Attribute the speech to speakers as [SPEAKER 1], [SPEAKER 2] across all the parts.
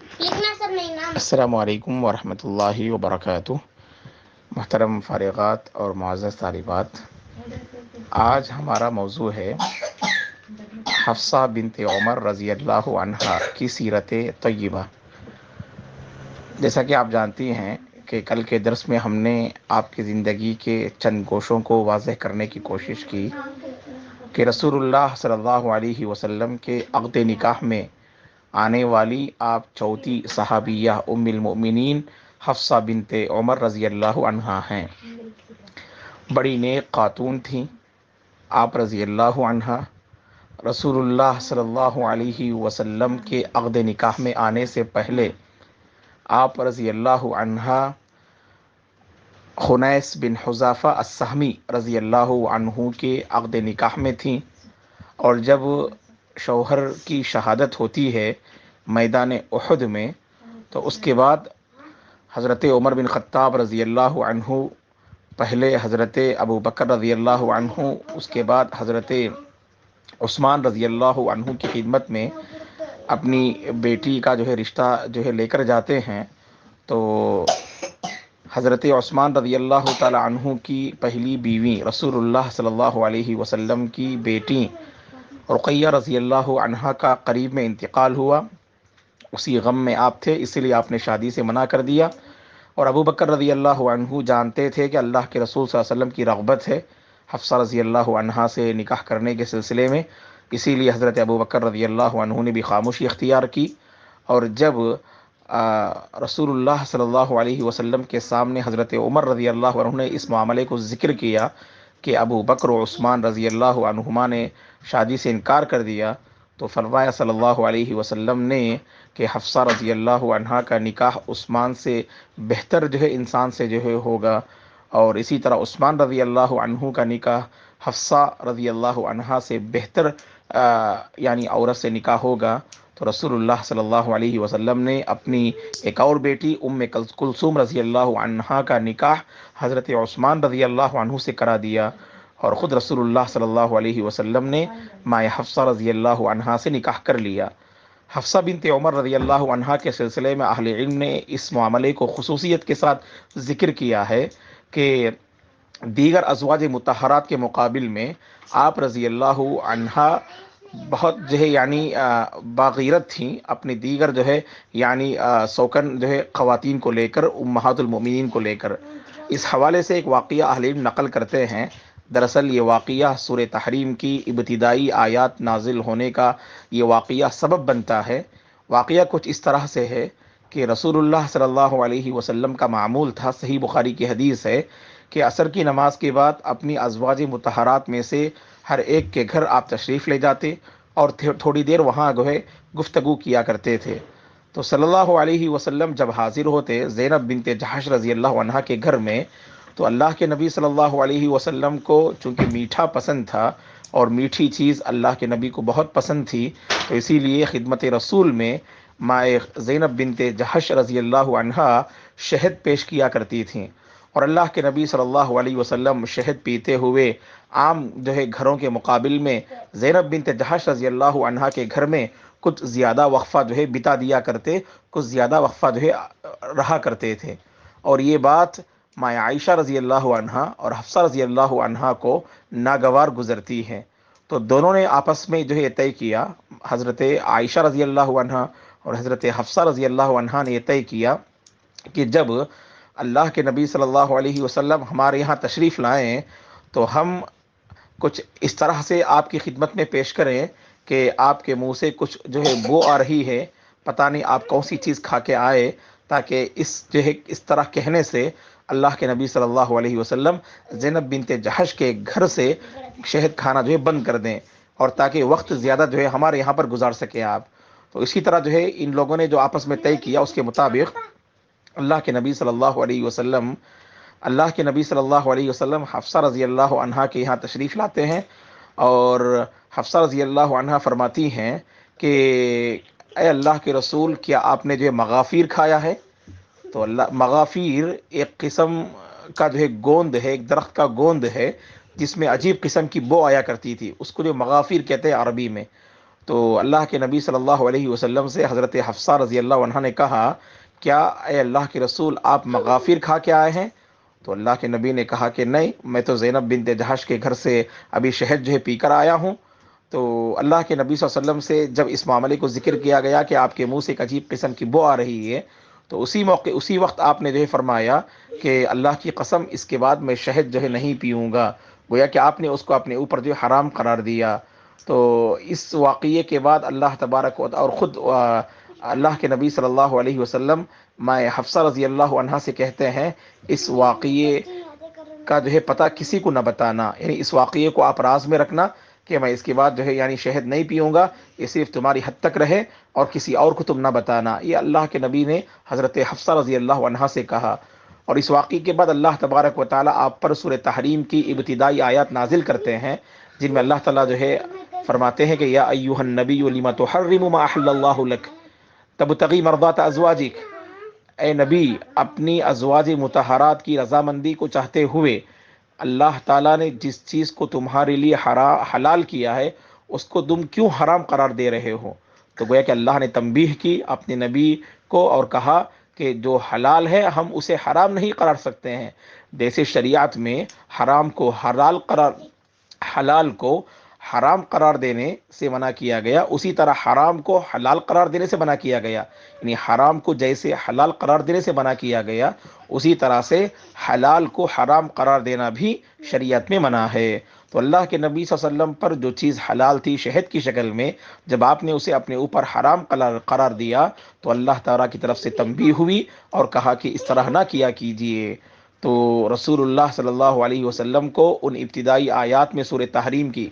[SPEAKER 1] السلام علیکم ورحمۃ اللہ وبرکاتہ۔ محترم فارغات اور معزز طالبات، آج ہمارا موضوع ہے حفصہ بنت عمر رضی اللہ عنہا کی سیرت طیبہ۔ جیسا کہ آپ جانتی ہیں کہ کل کے درس میں ہم نے آپ کی زندگی کے چند گوشوں کو واضح کرنے کی کوشش کی کہ رسول اللہ صلی اللہ علیہ وسلم کے عقد نکاح میں آنے والی آپ چوتھی صحابیہ ام المؤمنین حفصہ بنت عمر رضی اللہ عنہا ہیں۔ بڑی نیک خاتون تھیں آپ رضی اللہ عنہا۔ رسول اللہ صلی اللہ علیہ وسلم کے عقد نکاح میں آنے سے پہلے آپ رضی اللہ عنہا خنیس بن حذافہ السہمی رضی اللہ عنہ کے عقد نکاح میں تھیں، اور جب شوہر کی شہادت ہوتی ہے میدان احد میں تو اس کے بعد حضرت عمر بن خطاب رضی اللہ عنہ، پہلے حضرت ابو بکر رضی اللہ عنہ، اس کے بعد حضرت عثمان رضی اللہ عنہ کی خدمت میں اپنی بیٹی کا رشتہ لے کر جاتے ہیں۔ تو حضرت عثمان رضی اللہ تعالی عنہ کی پہلی بیوی رسول اللہ صلی اللہ علیہ وسلم کی بیٹی رقیہ رضی اللہ عنہا کا قریب میں انتقال ہوا۔ اسی غم میں آپ تھے، اسی لیے آپ نے شادی سے منع کر دیا، اور ابو بکر رضی اللہ عنہ جانتے تھے کہ اللہ کے رسول صلی اللہ علیہ وسلم کی رغبت ہے حفصہ رضی اللہ عنہا سے نکاح کرنے کے سلسلے میں، اسی لیے حضرت ابو بکر رضی اللہ عنہ نے بھی خاموشی اختیار کی۔ اور جب رسول اللہ صلی اللہ علیہ وسلم کے سامنے حضرت عمر رضی اللہ عنہ نے اس معاملے کو ذکر کیا کہ ابو بکر و عثمان رضی اللہ عنہما نے شادی سے انکار کر دیا، تو فرمایا صلی اللہ علیہ وسلم نے کہ حفصہ رضی اللہ عنہا کا نکاح عثمان سے بہتر انسان سے ہوگا، اور اسی طرح عثمان رضی اللہ عنہ کا نکاح حفصہ رضی اللہ عنہا سے بہتر عورت سے نکاح ہوگا۔ تو رسول اللہ صلی اللہ علیہ وسلم نے اپنی ایک اور بیٹی ام کلثوم رضی اللہ عنہا کا نکاح حضرت عثمان رضی اللہ عنہ سے کرا دیا، اور خود رسول اللہ صلی اللہ علیہ وسلم نے ماں حفصہ رضی اللہ عنہا سے نکاح کر لیا۔ حفصہ بنت عمر رضی اللہ عنہا کے سلسلے میں اہل علم نے اس معاملے کو خصوصیت کے ساتھ ذکر کیا ہے کہ دیگر ازواج مطہرات کے مقابل میں آپ رضی اللہ عنہا بہت باغیرت تھیں، اپنی دیگر سوکن خواتین کو لے کر، امہات المؤمنین کو لے کر۔ اس حوالے سے ایک واقعہ اہل علم نقل کرتے ہیں۔ دراصل یہ واقعہ سورہ تحریم کی ابتدائی آیات نازل ہونے کا یہ واقعہ سبب بنتا ہے۔ واقعہ کچھ اس طرح سے ہے کہ رسول اللہ صلی اللہ علیہ وسلم کا معمول تھا، صحیح بخاری کی حدیث ہے کہ عصر کی نماز کے بعد اپنی ازواج مطہرات میں سے ہر ایک کے گھر آپ تشریف لے جاتے اور تھوڑی دیر وہاں گفتگو کیا کرتے تھے۔ تو صلی اللہ علیہ وسلم جب حاضر ہوتے زینب بنت جحش رضی اللہ عنہا کے گھر میں، تو اللہ کے نبی صلی اللہ علیہ وسلم کو چونکہ میٹھا پسند تھا اور میٹھی چیز اللہ کے نبی کو بہت پسند تھی، تو اسی لیے خدمت رسول میں ماں زینب بنت جحش رضی اللہ عنہا شہد پیش کیا کرتی تھیں، اور اللہ کے نبی صلی اللہ علیہ وسلم شہد پیتے ہوئے عام گھروں کے مقابل میں زینب بنت جحش رضی اللہ عنہا کے گھر میں کچھ زیادہ وقفہ بتا دیا کرتے، کچھ زیادہ وقفہ رہا کرتے تھے۔ اور یہ بات ماں عائشہ رضی اللہ عنہا اور حفصہ رضی اللہ عنہا کو ناگوار گزرتی ہے، تو دونوں نے آپس میں یہ طے کیا، حضرت عائشہ رضی اللہ عنہا اور حضرت حفصہ رضی اللہ عنہا نے یہ طے کیا کہ جب اللہ کے نبی صلی اللہ علیہ وسلم ہمارے یہاں تشریف لائیں تو ہم کچھ اس طرح سے آپ کی خدمت میں پیش کریں کہ آپ کے منہ سے کچھ بو آ رہی ہے، پتہ نہیں آپ کون سی چیز کھا کے آئے، تاکہ اس طرح کہنے سے اللہ کے نبی صلی اللہ علیہ وسلم زینب بنت جحش کے گھر سے شہد کھانا بند کر دیں، اور تاکہ وقت زیادہ ہمارے یہاں پر گزار سکے آپ۔ تو اسی طرح ان لوگوں نے جو آپس میں طے کیا، اس کے مطابق اللہ کے نبی صلی اللہ علیہ وسلم حفصہ رضی اللہ عنہا کے یہاں تشریف لاتے ہیں، اور حفصہ رضی اللہ عنہا فرماتی ہیں کہ اے اللہ کے رسول، کیا آپ نے مغافیر کھایا ہے؟ تو مغافیر ایک قسم کا گوند ہے، ایک درخت کا گوند ہے جس میں عجیب قسم کی بو آیا کرتی تھی، اس کو مغافیر کہتے ہیں عربی میں۔ تو اللہ کے نبی صلی اللہ علیہ وسلم سے حضرت حفصہ رضی اللہ عنہ نے کہا کیا اے اللہ کے رسول آپ مغافر کھا کے آئے ہیں؟ تو اللہ کے نبی نے کہا کہ نہیں، میں تو زینب بنت جہش کے گھر سے ابھی شہد جو ہے پی کر آیا ہوں۔ تو اللہ کے نبی صلی اللہ علیہ وسلم سے جب اس معاملے کو ذکر کیا گیا کہ آپ کے منہ سے ایک عجیب قسم کی بو آ رہی ہے، تو اسی وقت آپ نے جو ہے فرمایا کہ اللہ کی قسم اس کے بعد میں شہد جو ہے نہیں پیوں گا، گویا کہ آپ نے اس کو اپنے اوپر جو ہے حرام قرار دیا۔ تو اس واقعے کے بعد اللہ تبارک اور خود اللہ کے نبی صلی اللہ علیہ وسلم ماں حفصہ رضی اللہ عنہا سے کہتے ہیں اس واقعے کا جو ہے پتہ کسی کو نہ بتانا، یعنی اس واقعے کو آپ راز میں رکھنا کہ میں اس کے بعد جو ہے یعنی شہد نہیں پیوں گا، یہ صرف تمہاری حد تک رہے اور کسی اور کو تم نہ بتانا۔ یہ اللہ کے نبی نے حضرت حفصہ رضی اللہ عنہا سے کہا۔ اور اس واقعے کے بعد اللہ تبارک و تعالیٰ آپ پر سورہ تحریم کی ابتدائی آیات نازل کرتے ہیں، جن میں اللہ تعالیٰ جو ہے فرماتے ہیں کہ یا ایھا النبی لما تحرم ما احل اللہ لک تبتغی مرضات ازواجک، اے نبی اپنی ازواج مطہرات کی رضامندی کو چاہتے ہوئے اللہ تعالیٰ نے جس چیز کو تمہارے لیے حلال کیا ہے اس کو تم کیوں حرام قرار دے رہے ہو؟ تو گویا کہ اللہ نے تنبیہ کی اپنے نبی کو اور کہا کہ جو حلال ہے ہم اسے حرام نہیں قرار سکتے ہیں۔ جیسے شریعت میں حلال کو حرام قرار دینے سے منع کیا گیا، اسی طرح حرام کو حلال قرار دینے سے منع کیا گیا، یعنی حرام کو جیسے حلال قرار دینے سے منع کیا گیا اسی طرح سے حلال کو حرام قرار دینا بھی شریعت میں منع ہے۔ تو اللہ کے نبی صلی اللہ علیہ وسلم پر جو چیز حلال تھی شہد کی شکل میں، جب آپ نے اسے اپنے اوپر حرام قرار دیا تو اللہ تعالیٰ کی طرف سے تنبیہ ہوئی اور کہا کہ اس طرح نہ کیا کیجیے۔ تو رسول اللہ صلی اللہ علیہ وسلم کو ان ابتدائی آیات میں سورہ تحریم کی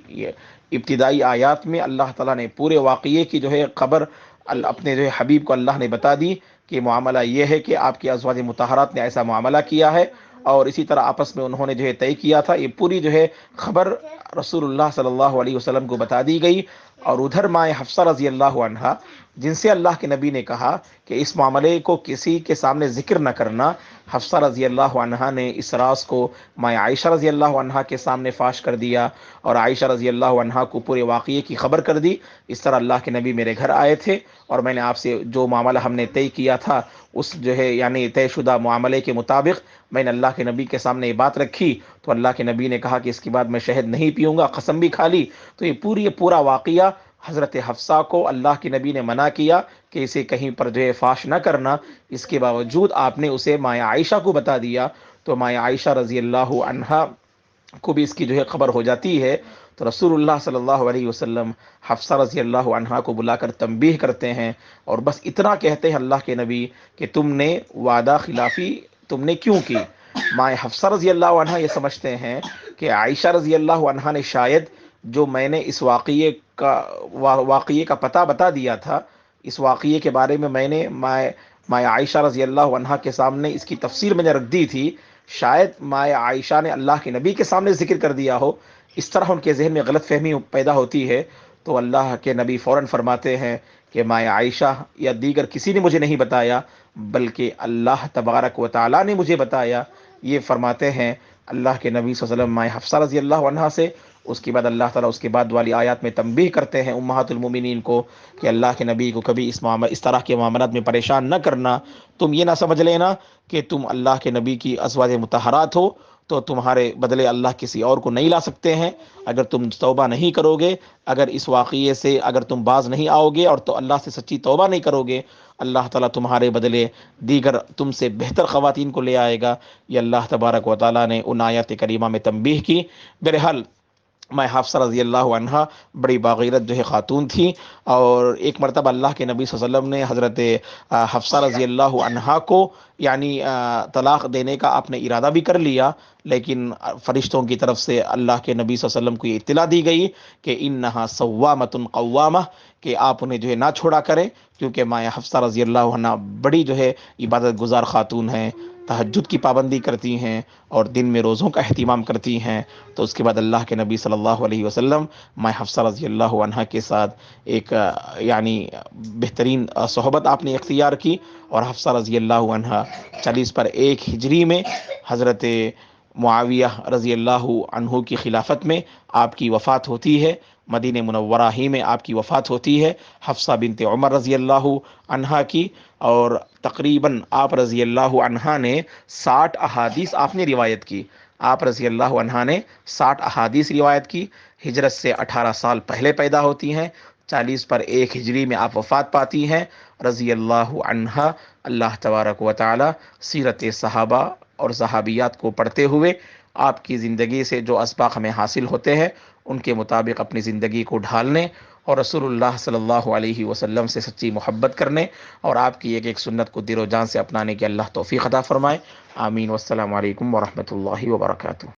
[SPEAKER 1] ابتدائی آیات میں اللہ تعالیٰ نے پورے واقعے کی جو ہے خبر اپنے جو ہے حبیب کو اللہ نے بتا دی کہ معاملہ یہ ہے کہ آپ کی ازواج مطہرات نے ایسا معاملہ کیا ہے، اور اسی طرح آپس میں انہوں نے جو ہے طے کیا تھا۔ یہ پوری جو ہے خبر رسول اللہ صلی اللہ علیہ وسلم کو بتا دی گئی۔ اور ادھر ماں حفصہ رضی اللہ عنہا جن سے اللہ کے نبی نے کہا کہ اس معاملے کو کسی کے سامنے ذکر نہ کرنا، حفصہ رضی اللہ عنہا نے اس راز کو ماں عائشہ رضی اللہ عنہا کے سامنے فاش کر دیا اور عائشہ رضی اللہ عنہا کو پورے واقعے کی خبر کر دی۔ اس طرح اللہ کے نبی میرے گھر آئے تھے اور میں نے آپ سے جو معاملہ ہم نے طے کیا تھا اس جو ہے یعنی طے شدہ معاملے کے مطابق میں نے اللہ کے نبی کے سامنے یہ بات رکھی، تو اللہ کے نبی نے کہا کہ اس کے بعد میں شہد نہیں پیوں گا، قسم بھی کھا لی۔ تو یہ پورا واقعہ حضرت حفصہ کو اللہ کے نبی نے منع کیا کہ اسے کہیں پر جو ہے فاش نہ کرنا، اس کے باوجود آپ نے اسے ماں عائشہ کو بتا دیا۔ تو ماں عائشہ رضی اللہ عنہا کو بھی اس کی جو ہے خبر ہو جاتی ہے۔ تو رسول اللہ صلی اللہ علیہ وسلم حفصہ رضی اللہ عنہا کو بلا کر تنبیہ کرتے ہیں اور بس اتنا کہتے ہیں اللہ کے نبی کہ تم نے وعدہ خلافی تم نے کیوں کی؟ ماں حفصہ رضی اللہ عنہا یہ سمجھتے ہیں کہ عائشہ رضی اللہ عنہا نے شاید جو میں نے اس واقعے کا پتہ بتا دیا تھا، اس واقعے کے بارے میں نے ماں عائشہ رضی اللہ عنہا کے سامنے اس کی تفسیر میں نے رکھ دی تھی، شاید ماں عائشہ نے اللہ کے نبی کے سامنے ذکر کر دیا ہو، اس طرح ان کے ذہن میں غلط فہمی پیدا ہوتی ہے۔ تو اللہ کے نبی فوراً فرماتے ہیں کہ ماں عائشہ یا دیگر کسی نے مجھے نہیں بتایا بلکہ اللہ تبارک و تعالیٰ نے مجھے بتایا۔ یہ فرماتے ہیں اللہ کے نبی صلی اللہ علیہ وسلم ماں حفصہ رضی اللہ عنہا سے۔ اس کے بعد اللہ تعالیٰ اس کے بعد والی آیات میں تنبیہ کرتے ہیں امہات المومنین کو کہ اللہ کے نبی کو کبھی اس طرح کے معاملات میں پریشان نہ کرنا۔ تم یہ نہ سمجھ لینا کہ تم اللہ کے نبی کی ازواج مطہرات ہو تو تمہارے بدلے اللہ کسی اور کو نہیں لا سکتے ہیں۔ اگر تم توبہ نہیں کرو گے، اگر اس واقعے سے اگر تم باز نہیں آؤ گے اور تو اللہ سے سچی توبہ نہیں کرو گے، اللہ تعالیٰ تمہارے بدلے دیگر تم سے بہتر خواتین کو لے آئے گا۔ یہ اللہ تبارک و تعالیٰ نے ان آیات کریمہ میں تنبیہ کی۔ بہرحال ماں حفصہ رضی اللہ عنہا بڑی باغیرت جو ہے خاتون تھی، اور ایک مرتبہ اللہ کے نبی صلی اللہ علیہ وسلم نے حضرت حفصہ رضی اللہ عنہا کو یعنی طلاق دینے کا آپ نے ارادہ بھی کر لیا، لیکن فرشتوں کی طرف سے اللہ کے نبی صلی اللہ علیہ وسلم کو یہ اطلاع دی گئی کہ انہا صوامۃ قوامہ، کہ آپ انہیں جو ہے نہ چھوڑا کریں، کیونکہ ماں حفصہ رضی اللہ عنہا بڑی جو ہے عبادت گزار خاتون ہیں، تہجد کی پابندی کرتی ہیں اور دن میں روزوں کا اہتمام کرتی ہیں۔ تو اس کے بعد اللہ کے نبی صلی اللہ علیہ وسلم ماں حفصہ رضی اللہ عنہا کے ساتھ ایک یعنی بہترین صحبت آپ نے اختیار کی، اور حفصہ رضی اللہ عنہا 40/1 ہجری میں حضرت معاویہ رضی اللہ عنہ کی خلافت میں آپ کی وفات ہوتی ہے، مدینہ منورہ ہی میں آپ کی وفات ہوتی ہے، حفصہ بنت عمر رضی اللہ عنہا کی، اور تقریباً آپ رضی اللہ عنہا نے 60 احادیث آپ نے روایت کی، آپ رضی اللہ عنہا نے 60 احادیث روایت کی، ہجرت سے 18 سال پہلے پیدا ہوتی ہیں، 40 پر 1 ہجری میں آپ وفات پاتی ہیں رضی اللہ عنہا۔ اللہ تبارک و تعالی سیرت صحابہ اور صحابیات کو پڑھتے ہوئے آپ کی زندگی سے جو اسباق ہمیں حاصل ہوتے ہیں ان کے مطابق اپنی زندگی کو ڈھالنے، اور رسول اللہ صلی اللہ علیہ وسلم سے سچی محبت کرنے، اور آپ کی ایک ایک سنت کو دل و جان سے اپنانے کی اللہ توفیق عطا فرمائے۔ آمین، والسلام علیکم ورحمۃ اللہ وبرکاتہ۔